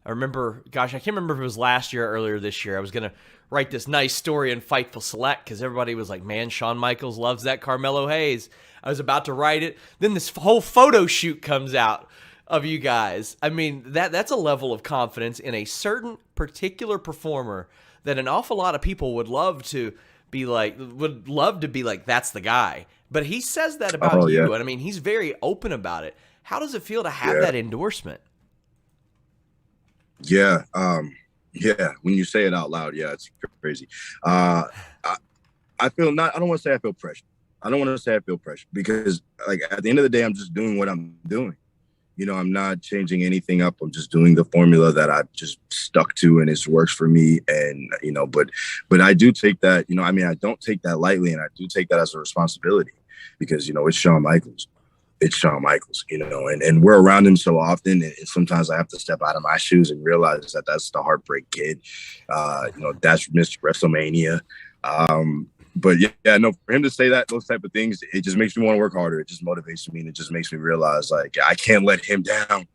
I remember, gosh, I can't remember if it was last year or earlier this year. I was going to write this nice story in Fightful Select because everybody was like, man, Shawn Michaels loves that Carmelo Hayes. I was about to write it. Then this whole photo shoot comes out of you guys. I mean, that's a level of confidence in a certain particular performer that an awful lot of people would love to be like, that's the guy. But he says that about Oh, you. yeah. And I mean, he's very open about it. How does it feel to have Yeah. that endorsement? Yeah. Yeah. When you say it out loud, yeah, it's crazy. I feel not, I don't want to say I feel pressure. I don't want to say I feel pressure because like at the end of the day, I'm just doing what I'm doing. You know, I'm not changing anything up. I'm just doing the formula that I've just stuck to and it's works for me. And, you know, but I do take that, you know, I mean, I don't take that lightly and I do take that as a responsibility because, you know, it's Shawn Michaels. It's Shawn Michaels, you know, and we're around him so often. And sometimes I have to step out of my shoes and realize that that's the Heartbreak Kid. You know, that's Mr. WrestleMania. But yeah, no, for him to say that, those type of things, it just makes me want to work harder. It just motivates me and it just makes me realize like, I can't let him down.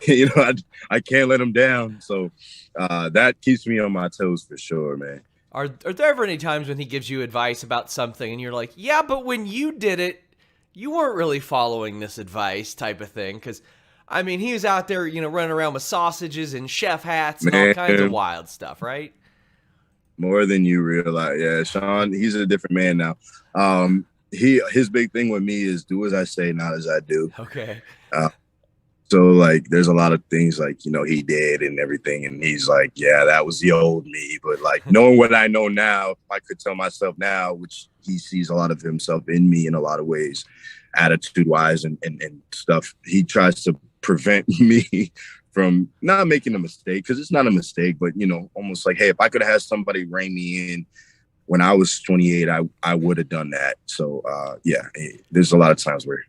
You know, I can't let him down. So that keeps me on my toes for sure, man. Are there ever any times when he gives you advice about something and you're like, yeah, but when you did it, you weren't really following this advice type of thing? Because, I mean, he was out there, you know, running around with sausages and chef hats and all kinds of wild stuff, right? More than you realize. Yeah, Shawn, he's a different man now. His big thing with me is do as I say, not as I do. Okay. So like there's a lot of things like, you know, he did and everything. And he's like, yeah, that was the old me. But like knowing what I know now, if I could tell myself now, which he sees a lot of himself in me in a lot of ways, attitude wise and stuff, he tries to prevent me from not making a mistake because it's not a mistake, but, you know, almost like, hey, if I could have had somebody rein me in when I was 28, I would have done that. So, yeah, there's a lot of times where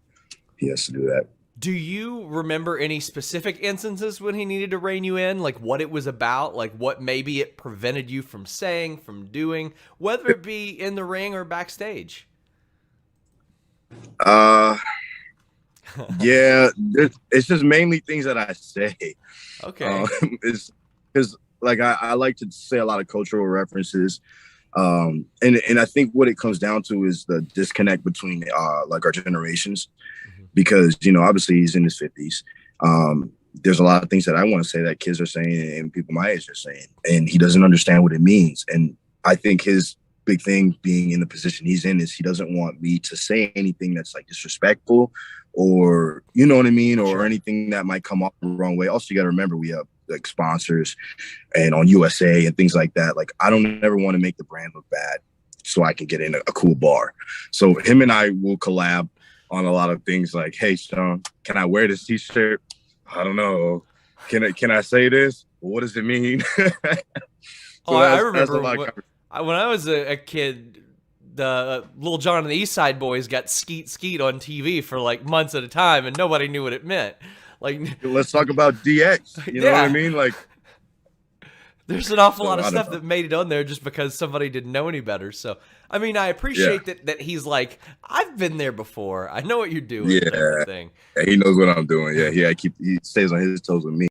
he has to do that. Do you remember any specific instances when he needed to rein you in? Like what it was about, like what maybe it prevented you from saying, from doing, whether it be in the ring or backstage? Yeah, it's just mainly things that I say. Okay. It's because like I like to say a lot of cultural references. And I think what it comes down to is the disconnect between like our generations, because, you know, obviously he's in his 50s. There's a lot of things that I want to say that kids are saying and people my age are saying, and he doesn't understand what it means. And I think his big thing being in the position he's in is he doesn't want me to say anything that's like disrespectful or, you know what I mean, or Sure. anything that might come off the wrong way. Also, you got to remember we have like sponsors and on USA and things like that. Like I don't ever want to make the brand look bad so I can get in a cool bar. So him and I will collab on a lot of things like, hey, Shawn, can I wear this t-shirt? I don't know. Can I say this? What does it mean? So I remember when I was a kid, the Little John and the East Side Boys got skeet on TV for like months at a time, and nobody knew what it meant. Like, let's talk about DX. You know what I mean? Like, there's an awful lot of stuff that made it on there just because somebody didn't know any better. So, I mean, I appreciate that he's like, I've been there before. I know what you're doing. Yeah, he knows what I'm doing. Yeah, he stays on his toes with me.